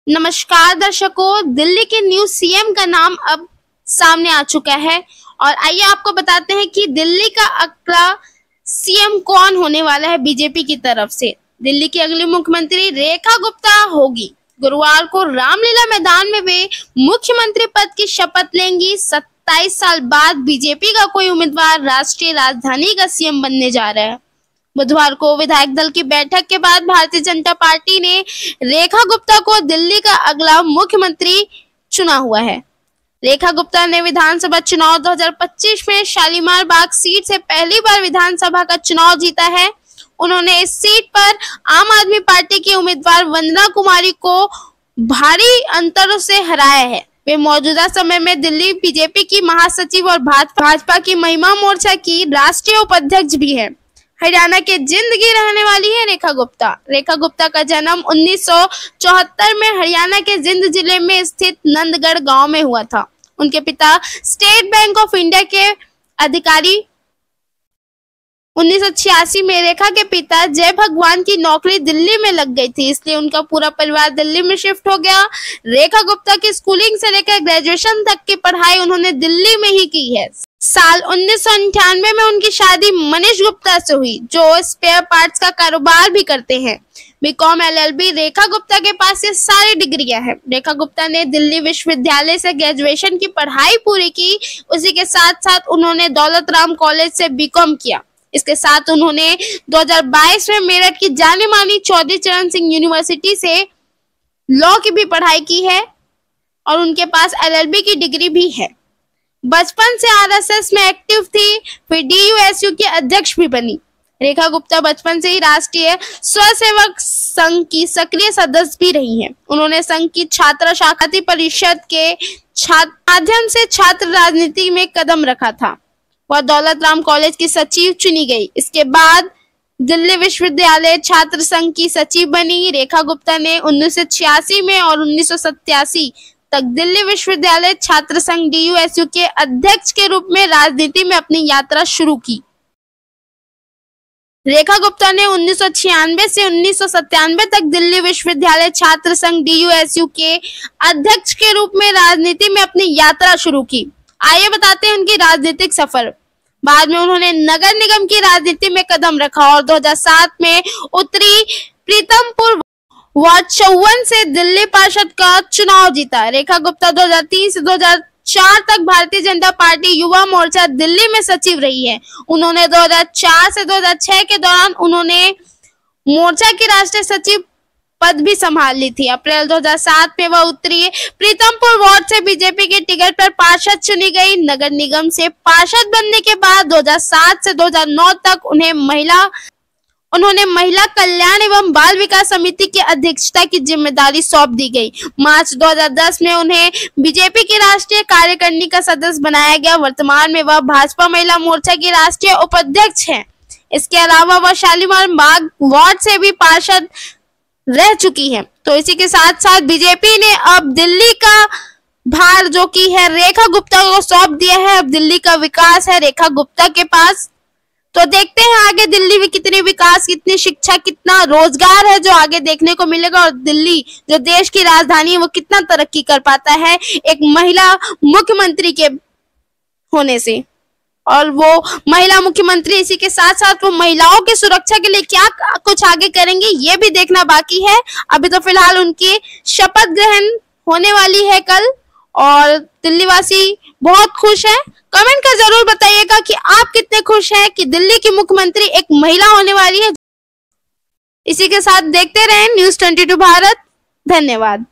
नमस्कार दर्शकों, दिल्ली के न्यू सीएम का नाम अब सामने आ चुका है और आइए आपको बताते हैं कि दिल्ली का अगला सीएम कौन होने वाला है। बीजेपी की तरफ से दिल्ली की अगली मुख्यमंत्री रेखा गुप्ता होगी। गुरुवार को रामलीला मैदान में वे मुख्यमंत्री पद की शपथ लेंगी। 27 साल बाद बीजेपी का कोई उम्मीदवार राष्ट्रीय राजधानी का सीएम बनने जा रहा है। बुधवार को विधायक दल की बैठक के बाद भारतीय जनता पार्टी ने रेखा गुप्ता को दिल्ली का अगला मुख्यमंत्री चुना हुआ है। रेखा गुप्ता ने विधानसभा चुनाव 2025 में शालीमार बाग सीट से पहली बार विधानसभा का चुनाव जीता है। उन्होंने इस सीट पर आम आदमी पार्टी की उम्मीदवार वंदना कुमारी को भारी अंतरों से हराया है। वे मौजूदा समय में दिल्ली बीजेपी की महासचिव और भाजपा की महिला मोर्चा की राष्ट्रीय उपाध्यक्ष भी है। हरियाणा के जिंद की रहने वाली है रेखा गुप्ता। रेखा गुप्ता का जन्म 1974 में हरियाणा के जिंद जिले में स्थित नंदगढ़ गांव में हुआ था। उनके पिता स्टेट बैंक ऑफ इंडिया के अधिकारी। 1986 में रेखा के पिता जय भगवान की नौकरी दिल्ली में लग गई थी, इसलिए उनका पूरा परिवार दिल्ली में शिफ्ट हो गया। रेखा गुप्ता की स्कूलिंग से लेकर ग्रेजुएशन तक की पढ़ाई उन्होंने दिल्ली में ही की है। साल 1998 में उनकी शादी मनीष गुप्ता से हुई, जो स्पेयर पार्ट्स का कारोबार भी करते हैं। बीकॉम LLB रेखा गुप्ता के पास ये सारी डिग्रियां हैं। रेखा गुप्ता ने दिल्ली विश्वविद्यालय से ग्रेजुएशन की पढ़ाई पूरी की। उसी के साथ साथ उन्होंने दौलत राम कॉलेज से बीकॉम किया। इसके साथ उन्होंने 2022 में मेरठ की जानी मानी चौधरी चरण सिंह यूनिवर्सिटी से लॉ की भी पढ़ाई की है और उनके पास LLB की डिग्री भी है। बचपन से RSS में एक्टिव थी, फिर DUSU की अध्यक्ष भी बनी। रेखा गुप्ता बचपन से ही राष्ट्रीय स्वयंसेवक संघ की सक्रिय सदस्य भी रही हैं। उन्होंने संघ की छात्र शाखा परिषद के माध्यम से छात्र राजनीति में कदम रखा था। वह दौलत राम कॉलेज की सचिव चुनी गई। इसके बाद दिल्ली विश्वविद्यालय छात्र संघ की सचिव बनी। रेखा गुप्ता ने 1986 में और 1987 तक दिल्ली विश्वविद्यालय छात्र संघ DUSU के अध्यक्ष के रूप में राजनीति में अपनी यात्रा शुरू की। रेखा गुप्ता ने 1996 से 1997 तक दिल्ली विश्वविद्यालय छात्र संघ DUSU के अध्यक्ष के रूप में राजनीति में अपनी यात्रा शुरू की। आइए बताते हैं उनकी राजनीतिक सफर। बाद में उन्होंने नगर निगम की राजनीति में कदम रखा और 2007 में उत्तरी प्रीतमपुर वार्ड 54 से दिल्ली पार्षद का चुनाव जीता। रेखा गुप्ता 2003 से 2004 तक भारतीय जनता पार्टी युवा मोर्चा दिल्ली में सचिव रही है। उन्होंने 2004 से 2006 के दौरान उन्होंने मोर्चा की राष्ट्रीय सचिव पद भी संभाल ली थी। अप्रैल 2007 में वह उत्तरी प्रीतमपुर वार्ड से बीजेपी के टिकट पर पार्षद चुनी गई। नगर निगम से पार्षद बनने के बाद 2007 से 2009 तक उन्होंने महिला कल्याण एवं बाल विकास समिति की अध्यक्षता की जिम्मेदारी सौंप दी गई। मार्च 2010 में उन्हें बीजेपी की राष्ट्रीय कार्यकारिणी का सदस्य बनाया गया। वर्तमान में वह भाजपा महिला मोर्चा की राष्ट्रीय उपाध्यक्ष हैं। इसके अलावा वह शालीमार बाग वार्ड से भी पार्षद रह चुकी है। तो इसी के साथ साथ बीजेपी ने अब दिल्ली का भार जो की है रेखा गुप्ता को सौंप दिया है। अब दिल्ली का विकास है रेखा गुप्ता के पास। तो देखते हैं आगे दिल्ली में कितने विकास, कितनी शिक्षा, कितना रोजगार है जो आगे देखने को मिलेगा और दिल्ली जो देश की राजधानी है वो कितना तरक्की कर पाता है एक महिला मुख्यमंत्री के होने से। और वो महिला मुख्यमंत्री इसी के साथ साथ वो महिलाओं की सुरक्षा के लिए क्या कुछ आगे करेंगे ये भी देखना बाकी है। अभी तो फिलहाल उनकी शपथ ग्रहण होने वाली है कल और दिल्ली वासी बहुत खुश है। कमेंट कर जरूर बताइएगा कि आप कितने खुश हैं कि दिल्ली की मुख्यमंत्री एक महिला होने वाली है। इसी के साथ देखते रहें News 22 भारत। धन्यवाद।